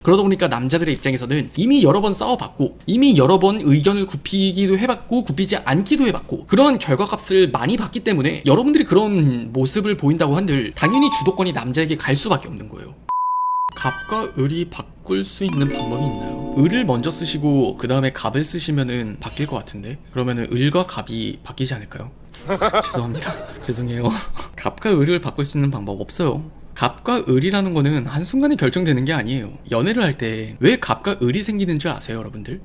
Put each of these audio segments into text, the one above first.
그러다 보니까 남자들의 입장에서는 이미 여러 번 싸워봤고 이미 여러 번 의견을 굽히기도 해봤고 굽히지 않기도 해봤고 그런 결과값을 많이 봤기 때문에 여러분들이 그런 모습을 보인다고 한들 당연히 주도권이 남자에게 갈 수밖에 없는 거예요. 갑과 을이 바꿀 수 있는 방법이 있나요? 을을 먼저 쓰시고 그 다음에 갑을 쓰시면은 바뀔 것 같은데 그러면은 을과 갑이 바뀌지 않을까요? 죄송합니다. 죄송해요. 갑과 을을 바꿀 수 있는 방법 없어요. 갑과 을이라는 거는 한순간에 결정되는 게 아니에요. 연애를 할 때 왜 갑과 을이 생기는 줄 아세요, 여러분들?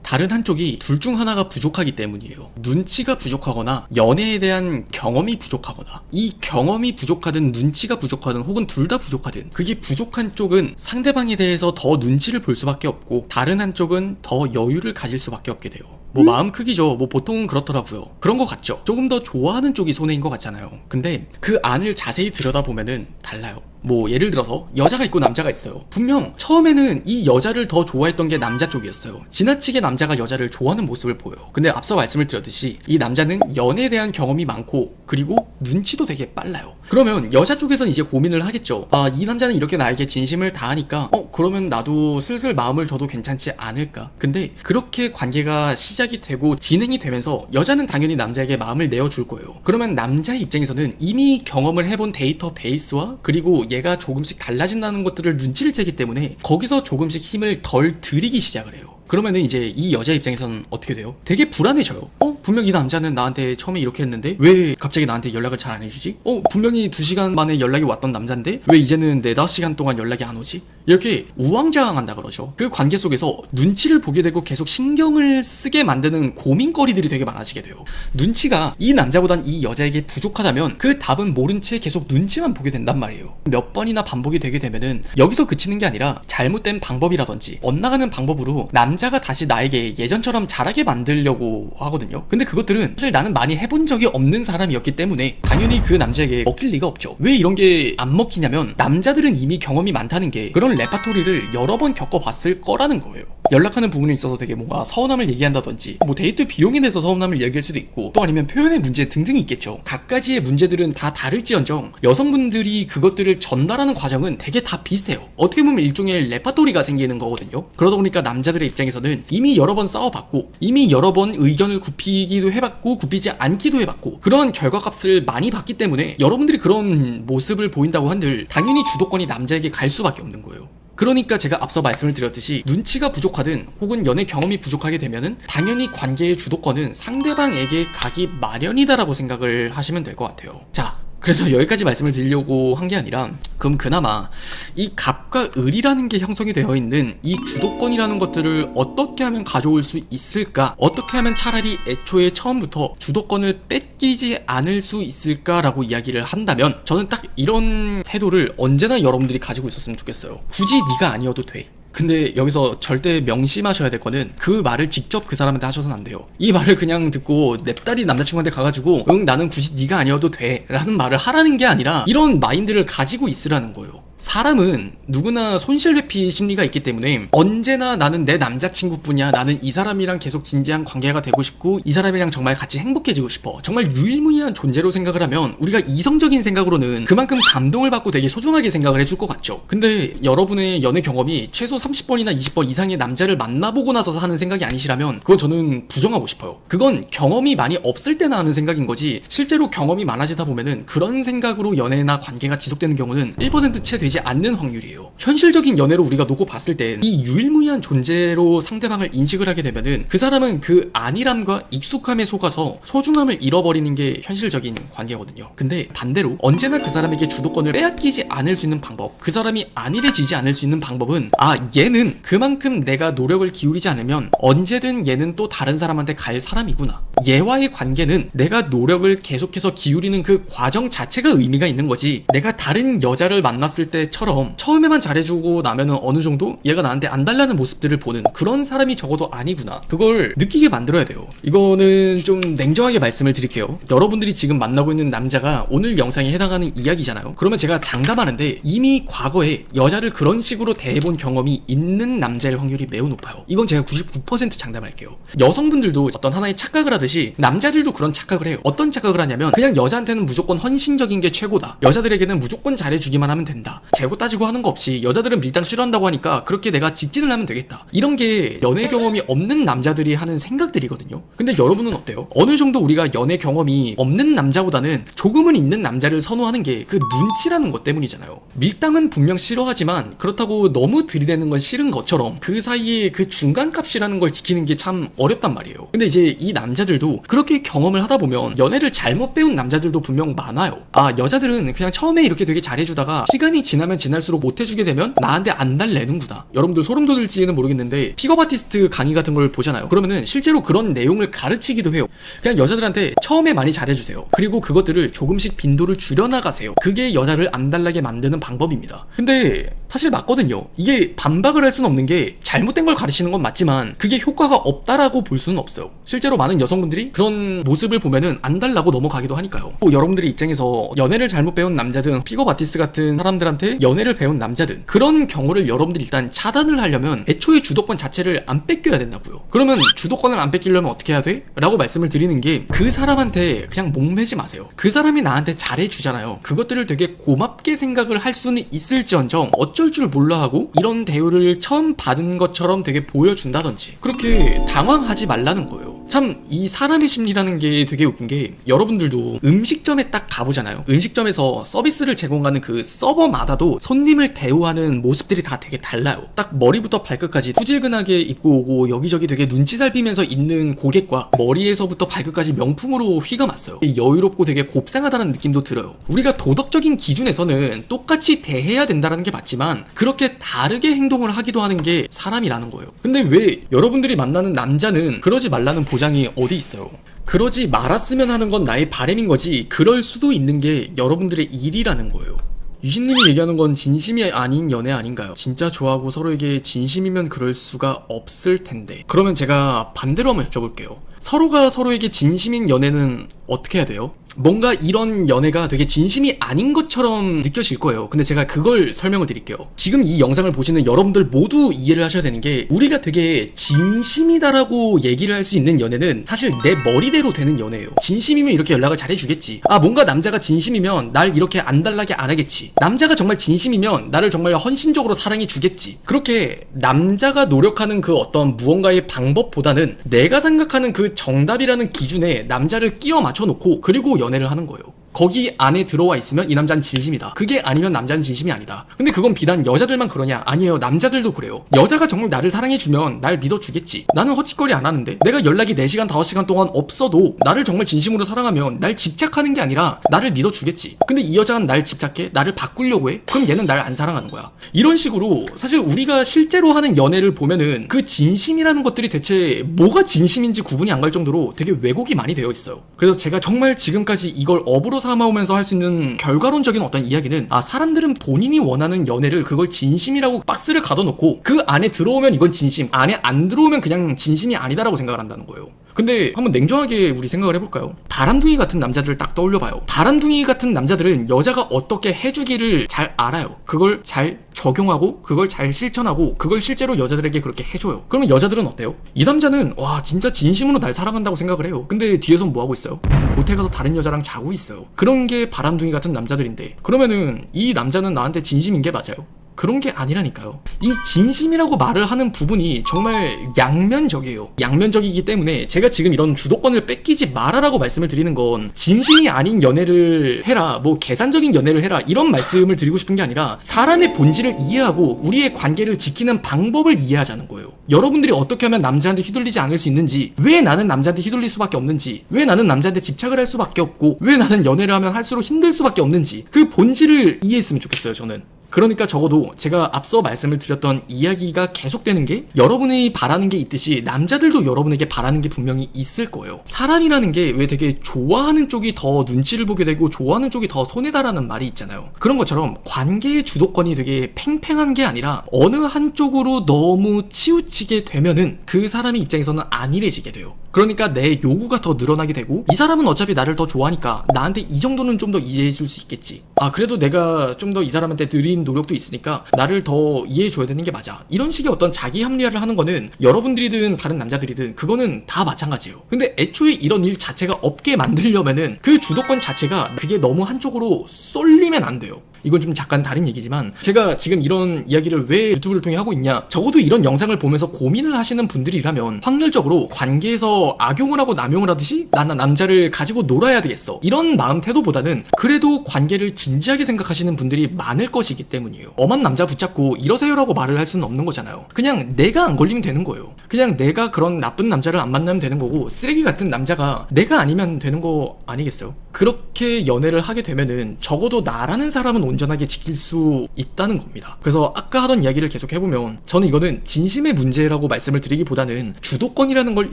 다른 한쪽이 둘 중 하나가 부족하기 때문이에요. 눈치가 부족하거나 연애에 대한 경험이 부족하거나 이 경험이 부족하든 눈치가 부족하든 혹은 둘 다 부족하든 그게 부족한 쪽은 상대방에 대해서 더 눈치를 볼 수밖에 없고 다른 한쪽은 더 여유를 가질 수밖에 없게 돼요. 뭐 마음 크기죠. 뭐 보통은 그렇더라고요. 그런 거 같죠. 조금 더 좋아하는 쪽이 손해인 것 같잖아요. 근데 그 안을 자세히 들여다보면은 달라요. 뭐 예를 들어서 여자가 있고 남자가 있어요. 분명 처음에는 이 여자를 더 좋아했던 게 남자 쪽이었어요. 지나치게 남자가 여자를 좋아하는 모습을 보여요. 근데 앞서 말씀을 드렸듯이 이 남자는 연애에 대한 경험이 많고 그리고 눈치도 되게 빨라요. 그러면 여자 쪽에서는 이제 고민을 하겠죠. 아, 이 남자는 이렇게 나에게 진심을 다하니까 그러면 나도 슬슬 마음을 줘도 괜찮지 않을까. 근데 그렇게 관계가 시작이 되고 진행이 되면서 여자는 당연히 남자에게 마음을 내어줄 거예요. 그러면 남자의 입장에서는 이미 경험을 해본 데이터베이스와 그리고 얘가 조금씩 달라진다는 것들을 눈치를 채기 때문에 거기서 조금씩 힘을 덜 들이기 시작을 해요. 그러면은 이제 이 여자 입장에서는 어떻게 돼요? 되게 불안해져요. 분명 이 남자는 나한테 처음에 이렇게 했는데 왜 갑자기 나한테 연락을 잘 안 해주지? 분명히 2시간 만에 연락이 왔던 남잔데 왜 이제는 4-5시간 동안 연락이 안 오지? 이렇게 우왕좌왕한다 그러죠. 그 관계 속에서 눈치를 보게 되고 계속 신경을 쓰게 만드는 고민거리들이 되게 많아지게 돼요. 눈치가 이 남자보단 이 여자에게 부족하다면 그 답은 모른 채 계속 눈치만 보게 된단 말이에요. 몇 번이나 반복이 되게 되면은 여기서 그치는 게 아니라 잘못된 방법이라든지 엇나가는 방법으로 남자가 다시 나에게 예전처럼 잘하게 만들려고 하거든요. 근데 그것들은 사실 나는 많이 해본 적이 없는 사람이었기 때문에 당연히 그 남자에게 먹힐 리가 없죠. 왜 이런 게 안 먹히냐면 남자들은 이미 경험이 많다는 게 그런 레파토리를 여러 번 겪어봤을 거라는 거예요. 연락하는 부분에 있어서 되게 뭔가 서운함을 얘기한다든지 뭐 데이트 비용에 대해서 서운함을 얘기할 수도 있고 또 아니면 표현의 문제 등등이 있겠죠. 각가지의 문제들은 다 다를지언정 여성분들이 그것들을 전달하는 과정은 되게 다 비슷해요. 어떻게 보면 일종의 레파토리가 생기는 거거든요. 그러다 보니까 남자들의 입장에서는 이미 여러 번 싸워봤고 이미 여러 번 의견을 굽히기도 해봤고 굽히지 않기도 해봤고 그런 결과값을 많이 봤기 때문에 여러분들이 그런 모습을 보인다고 한들 당연히 주도권이 남자에게 갈 수밖에 없는 거예요. 그러니까 제가 앞서 말씀을 드렸듯이 눈치가 부족하든 혹은 연애 경험이 부족하게 되면은 당연히 관계의 주도권은 상대방에게 가기 마련이다라고 생각을 하시면 될 것 같아요. 자, 그래서 여기까지 말씀을 드리려고 한 게 아니라 그럼 그나마 이 갑과 을이라는 게 형성이 되어 있는 이 주도권이라는 것들을 어떻게 하면 가져올 수 있을까? 어떻게 하면 차라리 애초에 처음부터 주도권을 뺏기지 않을 수 있을까라고 이야기를 한다면 저는 딱 이런 태도를 언제나 여러분들이 가지고 있었으면 좋겠어요. 굳이 네가 아니어도 돼. 근데 여기서 절대 명심하셔야 될 거는 그 말을 직접 그 사람한테 하셔서는 안 돼요. 이 말을 그냥 듣고 냅다리 남자친구한테 가가지고 나는 굳이 네가 아니어도 돼 라는 말을 하라는 게 아니라 이런 마인드를 가지고 있으라는 거예요. 사람은 누구나 손실회피 심리가 있기 때문에 언제나 나는 내 남자친구뿐이야, 나는 이 사람이랑 계속 진지한 관계가 되고 싶고 이 사람이랑 정말 같이 행복해지고 싶어, 정말 유일무이한 존재로 생각을 하면 우리가 이성적인 생각으로는 그만큼 감동을 받고 되게 소중하게 생각을 해줄 것 같죠. 근데 여러분의 연애 경험이 최소 30번이나 20번 이상의 남자를 만나보고 나서 하는 생각이 아니시라면 그건 저는 부정하고 싶어요. 그건 경험이 많이 없을 때나 하는 생각인 거지 실제로 경험이 많아지다 보면은 그런 생각으로 연애나 관계가 지속되는 경우는 1% 채 되지 않는 확률이에요. 현실적인 연애로 우리가 놓고 봤을 때 이 유일무이한 존재로 상대방을 인식을 하게 되면은 그 사람은 그 안일함과 익숙함에 속아서 소중함을 잃어버리는 게 현실적인 관계거든요. 근데 반대로 언제나 그 사람에게 주도권을 빼앗기지 않을 수 있는 방법, 그 사람이 안일해지지 않을 수 있는 방법은 얘는 그만큼 내가 노력을 기울이지 않으면 언제든 얘는 또 다른 사람한테 갈 사람이구나. 얘와의 관계는 내가 노력을 계속해서 기울이는 그 과정 자체가 의미가 있는 거지 내가 다른 여자를 만났을 때처럼 처음에만 잘해주고 나면은 어느 정도 얘가 나한테 안 달라는 모습들을 보는 그런 사람이 적어도 아니구나. 그걸 느끼게 만들어야 돼요. 이거는 좀 냉정하게 말씀을 드릴게요. 여러분들이 지금 만나고 있는 남자가 오늘 영상에 해당하는 이야기잖아요. 그러면 제가 장담하는데 이미 과거에 여자를 그런 식으로 대해본 경험이 있는 남자일 확률이 매우 높아요. 이건 제가 99% 장담할게요. 여성분들도 어떤 하나의 착각을 하든 착각하듯이 남자들도 그런 착각을 해요. 어떤 착각을 하냐면 그냥 여자한테는 무조건 헌신적인 게 최고다. 여자들에게는 무조건 잘해주기만 하면 된다. 재고 따지고 하는 거 없이 여자들은 밀당 싫어한다고 하니까 그렇게 내가 직진을 하면 되겠다. 이런 게 연애 경험이 없는 남자들이 하는 생각들이거든요. 근데 여러분은 어때요? 어느 정도 우리가 연애 경험이 없는 남자보다는 조금은 있는 남자를 선호하는 게 그 눈치라는 것 때문이잖아요. 밀당은 분명 싫어하지만 그렇다고 너무 들이대는 건 싫은 것처럼 그 사이에 그 중간값이라는 걸 지키는 게 참 어렵단 말이에요. 근데 이제 이 남자들도 그렇게 경험을 하다 보면 연애를 잘못 배운 남자들도 분명 많아요. 아, 여자들은 그냥 처음에 이렇게 되게 잘해주다가 시간이 지나면 지날수록 못해주게 되면 나한테 안 달래는구나. 여러분들 소름 돋을지는 모르겠는데 픽업 아티스트 강의 같은 걸 보잖아요. 그러면은 실제로 그런 내용을 가르치기도 해요. 그냥 여자들한테 처음에 많이 잘해주세요. 그리고 그것들을 조금씩 빈도를 줄여나가세요. 그게 여자를 안 달라게 만드는 방법입니다. 근데 사실 맞거든요. 이게 반박을 할 수는 없는 게 잘못된 걸 가르치는 건 맞지만 그게 효과가 없다라고 볼 수는 없어요. 실제로 많은 여성분들이 그런 모습을 보면은 안 달라고 넘어가기도 하니까요. 뭐 여러분들의 입장에서 연애를 잘못 배운 남자든 픽업 아티스트 같은 사람들한테 연애를 배운 남자든 그런 경우를 여러분들이 일단 차단을 하려면 애초에 주도권 자체를 안 뺏겨야 된다고요. 그러면 주도권을 안 뺏기려면 어떻게 해야 돼? 라고 말씀을 드리는 게 그 사람한테 그냥 목매지 마세요. 그 사람이 나한테 잘해주잖아요. 그것들을 되게 고맙게 생각을 할 수는 있을지언정 어쩔 줄 몰라 하고 이런 대우를 처음 받은 것처럼 되게 보여준다든지 그렇게 당황하지 말라는 거예요. 참 이 사람의 심리라는 게 되게 웃긴 게 여러분들도 음식점에 딱 가보잖아요. 음식점에서 서비스를 제공하는 그 서버마다도 손님을 대우하는 모습들이 다 되게 달라요. 딱 머리부터 발끝까지 후질근하게 입고 오고 여기저기 되게 눈치 살피면서 있는 고객과 머리에서부터 발끝까지 명품으로 휘가 맞어요. 여유롭고 되게 곱상하다는 느낌도 들어요. 우리가 도덕적인 기준에서는 똑같이 대해야 된다는 게 맞지만 그렇게 다르게 행동을 하기도 하는 게 사람이라는 거예요. 근데 왜 여러분들이 만나는 남자는 그러지 말라는 보장이 어디 있어요? 그러지 말았으면 하는 건 나의 바람인 거지 그럴 수도 있는 게 여러분들의 일이라는 거예요. 유신님이 얘기하는 건 진심이 아닌 연애 아닌가요? 진짜 좋아하고 서로에게 진심이면 그럴 수가 없을 텐데. 그러면 제가 반대로 한번 여쭤볼게요. 서로가 서로에게 진심인 연애는 어떻게 해야 돼요? 뭔가 이런 연애가 되게 진심이 아닌 것처럼 느껴질 거예요. 근데 제가 그걸 설명을 드릴게요. 지금 이 영상을 보시는 여러분들 모두 이해를 하셔야 되는 게 우리가 되게 진심이다라고 얘기를 할 수 있는 연애는 사실 내 머리대로 되는 연애예요. 진심이면 이렇게 연락을 잘해주겠지. 아, 뭔가 남자가 진심이면 날 이렇게 안 달라게 안 하겠지. 남자가 정말 진심이면 나를 정말 헌신적으로 사랑해주겠지. 그렇게 남자가 노력하는 그 어떤 무언가의 방법보다는 내가 생각하는 그 정답이라는 기준에 남자를 끼워 맞춰놓고 그리고 연애를 하는 거예요. 거기 안에 들어와 있으면 이 남자는 진심이다. 그게 아니면 남자는 진심이 아니다. 근데 그건 비단 여자들만 그러냐? 아니에요. 남자들도 그래요. 여자가 정말 나를 사랑해주면 날 믿어주겠지. 나는 헛짓거리 안 하는데 내가 연락이 4시간 5시간 동안 없어도 나를 정말 진심으로 사랑하면 날 집착하는 게 아니라 나를 믿어주겠지. 근데 이 여자는 날 집착해? 나를 바꾸려고 해? 그럼 얘는 날 안 사랑하는 거야. 이런 식으로 사실 우리가 실제로 하는 연애를 보면은 그 진심이라는 것들이 대체 뭐가 진심인지 구분이 안 갈 정도로 되게 왜곡이 많이 되어 있어요. 그래서 제가 정말 지금까지 이걸 업으로 삼아오면서 할 수 있는 결과론적인 어떤 이야기는 사람들은 본인이 원하는 연애를 그걸 진심이라고 박스를 가둬놓고 그 안에 들어오면 이건 진심, 안에 안 들어오면 그냥 진심이 아니다라고 생각을 한다는 거예요. 근데 한번 냉정하게 우리 생각을 해볼까요? 바람둥이 같은 남자들을 딱 떠올려봐요. 바람둥이 같은 남자들은 여자가 어떻게 해주기를 잘 알아요. 그걸 잘 적용하고 그걸 잘 실천하고 그걸 실제로 여자들에게 그렇게 해줘요. 그러면 여자들은 어때요? 이 남자는 와 진짜 진심으로 날 사랑한다고 생각을 해요. 근데 뒤에선 뭐하고 있어요? 모텔 가서 다른 여자랑 자고 있어요. 그런 게 바람둥이 같은 남자들인데 그러면은 이 남자는 나한테 진심인 게 맞아요? 그런 게 아니라니까요. 이 진심이라고 말을 하는 부분이 정말 양면적이에요. 양면적이기 때문에 제가 지금 이런 주도권을 뺏기지 말아라고 말씀을 드리는 건 진심이 아닌 연애를 해라, 뭐 계산적인 연애를 해라 이런 말씀을 드리고 싶은 게 아니라 사람의 본질을 이해하고 우리의 관계를 지키는 방법을 이해하자는 거예요. 여러분들이 어떻게 하면 남자한테 휘둘리지 않을 수 있는지, 왜 나는 남자한테 휘둘릴 수밖에 없는지, 왜 나는 남자한테 집착을 할 수밖에 없고 왜 나는 연애를 하면 할수록 힘들 수밖에 없는지 그 본질을 이해했으면 좋겠어요. 저는 그러니까 적어도 제가 앞서 말씀을 드렸던 이야기가 계속되는 게 여러분이 바라는 게 있듯이 남자들도 여러분에게 바라는 게 분명히 있을 거예요. 사람이라는 게 왜 되게 좋아하는 쪽이 더 눈치를 보게 되고 좋아하는 쪽이 더 손해다라는 말이 있잖아요. 그런 것처럼 관계의 주도권이 되게 팽팽한 게 아니라 어느 한쪽으로 너무 치우치게 되면은 그 사람의 입장에서는 안일해지게 돼요. 그러니까 내 요구가 더 늘어나게 되고, 이 사람은 어차피 나를 더 좋아하니까 나한테 이 정도는 좀 더 이해해줄 수 있겠지. 그래도 내가 좀 더 이 사람한테 드린 노력도 있으니까 나를 더 이해해줘야 되는 게 맞아. 이런 식의 어떤 자기 합리화를 하는 거는 여러분들이든 다른 남자들이든 그거는 다 마찬가지예요. 근데 애초에 이런 일 자체가 없게 만들려면은 그 주도권 자체가 그게 너무 한쪽으로 쏠리면 안 돼요. 이건 좀 잠깐 다른 얘기지만, 제가 지금 이런 이야기를 왜 유튜브를 통해 하고 있냐, 적어도 이런 영상을 보면서 고민을 하시는 분들이라면 확률적으로 관계에서 악용을 하고 남용을 하듯이 나는 남자를 가지고 놀아야 되겠어, 이런 마음 태도보다는 그래도 관계를 진지하게 생각하시는 분들이 많을 것이기 때문이에요. 엄한 남자 붙잡고 이러세요라고 말을 할 수는 없는 거잖아요. 그냥 내가 안 걸리면 되는 거예요. 그냥 내가 그런 나쁜 남자를 안 만나면 되는 거고, 쓰레기 같은 남자가 내가 아니면 되는 거 아니겠어요? 그렇게 연애를 하게 되면은 적어도 나라는 사람은 온전하게 지킬 수 있다는 겁니다. 그래서 아까 하던 이야기를 계속 해보면, 저는 이거는 진심의 문제라고 말씀을 드리기보다는 주도권이라는 걸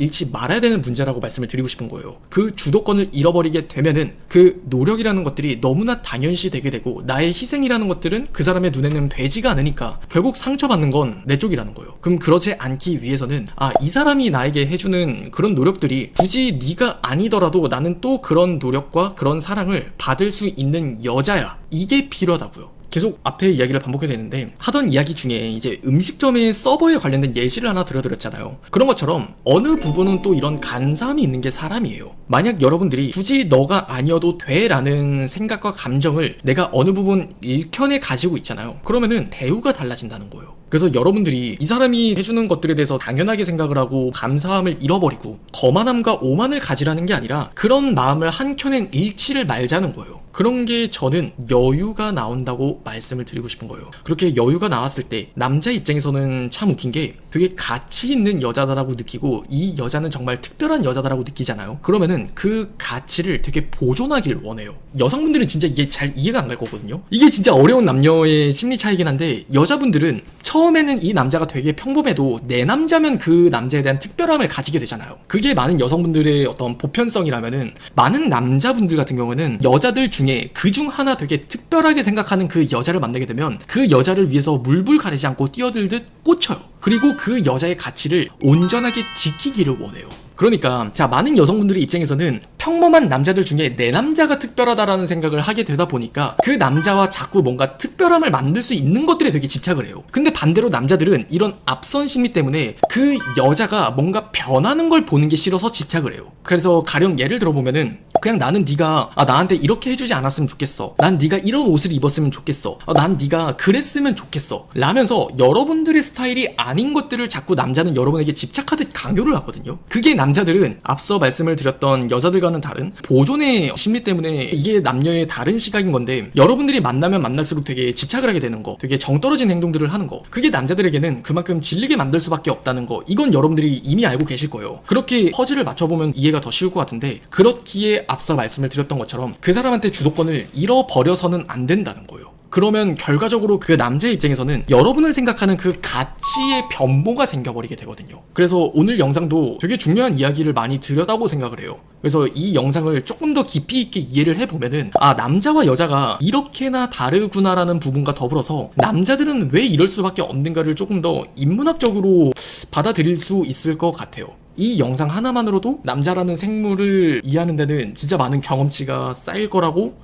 잃지 말아야 되는 문제라고 말씀을 드리고 싶은 거예요. 그 주도권을 잃어버리게 되면은 그 노력이라는 것들이 너무나 당연시 되게 되고, 나의 희생이라는 것들은 그 사람의 눈에는 되지가 않으니까 결국 상처받는 건 내 쪽이라는 거예요. 그럼 그러지 않기 위해서는 이 사람이 나에게 해주는 그런 노력들이 굳이 네가 아니더라도 나는 또 그런 노력과 그런 사랑을 받을 수 있는 여자야, 이게 필요하다고요. 계속 앞에 이야기를 반복해야 되는데, 하던 이야기 중에 이제 음식점의 서버에 관련된 예시를 하나 들어드렸잖아요. 그런 것처럼 어느 부분은 또 이런 간사함이 있는 게 사람이에요. 만약 여러분들이 굳이 너가 아니어도 돼 라는 생각과 감정을 내가 어느 부분 일편에 가지고 있잖아요. 그러면은 대우가 달라진다는 거예요. 그래서 여러분들이 이 사람이 해주는 것들에 대해서 당연하게 생각을 하고 감사함을 잃어버리고 거만함과 오만을 가지라는 게 아니라 그런 마음을 한켠엔 잃지를 말자는 거예요. 그런 게 저는 여유가 나온다고 말씀을 드리고 싶은 거예요. 그렇게 여유가 나왔을 때 남자 입장에서는 참 웃긴 게 되게 가치 있는 여자다라고 느끼고, 이 여자는 정말 특별한 여자다라고 느끼잖아요. 그러면은 그 가치를 되게 보존하길 원해요. 여성분들은 진짜 이게 잘 이해가 안 갈 거거든요. 이게 진짜 어려운 남녀의 심리 차이긴 한데, 여자분들은 처음에는 이 남자가 되게 평범해도 내 남자면 그 남자에 대한 특별함을 가지게 되잖아요. 그게 많은 여성분들의 어떤 보편성이라면은, 많은 남자분들 같은 경우는 여자들 중에 그중 하나 되게 특별하게 생각하는 그 여자를 만나게 되면 그 여자를 위해서 물불 가리지 않고 뛰어들듯 꽂혀요. 그리고 그 여자의 가치를 온전하게 지키기를 원해요. 그러니까 많은 여성분들의 입장에서는 평범한 남자들 중에 내 남자가 특별하다라는 생각을 하게 되다 보니까 그 남자와 자꾸 뭔가 특별함을 만들 수 있는 것들에 되게 집착을 해요. 근데 반대로 남자들은 이런 앞선 심리 때문에 그 여자가 뭔가 변하는 걸 보는 게 싫어서 집착을 해요. 그래서 가령 예를 들어보면은, 그냥 나는 네가 나한테 이렇게 해주지 않았으면 좋겠어, 난 네가 이런 옷을 입었으면 좋겠어, 난 네가 그랬으면 좋겠어 라면서 여러분들의 스타일이 아닌 것들을 자꾸 남자는 여러분에게 집착하듯 강요를 하거든요. 그게 남자들은 앞서 말씀을 드렸던 여자들과는 다른 보존의 심리 때문에, 이게 남녀의 다른 시각인 건데, 여러분들이 만나면 만날수록 되게 집착을 하게 되는 거, 되게 정 떨어진 행동들을 하는 거, 그게 남자들에게는 그만큼 질리게 만들 수밖에 없다는 거, 이건 여러분들이 이미 알고 계실 거예요. 그렇게 퍼즐을 맞춰보면 이해가 더 쉬울 것 같은데, 그렇기에 앞서 말씀을 드렸던 것처럼 그 사람한테 주도권을 잃어버려서는 안 된다는 거예요. 그러면 결과적으로 그 남자의 입장에서는 여러분을 생각하는 그 가치의 변모가 생겨버리게 되거든요. 그래서 오늘 영상도 되게 중요한 이야기를 많이 드렸다고 생각을 해요. 그래서 이 영상을 조금 더 깊이 있게 이해를 해보면은, 남자와 여자가 이렇게나 다르구나라는 부분과 더불어서 남자들은 왜 이럴 수밖에 없는가를 조금 더 인문학적으로 받아들일 수 있을 것 같아요. 이 영상 하나만으로도 남자라는 생물을 이해하는 데는 진짜 많은 경험치가 쌓일 거라고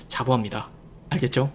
자부합니다. 알겠죠?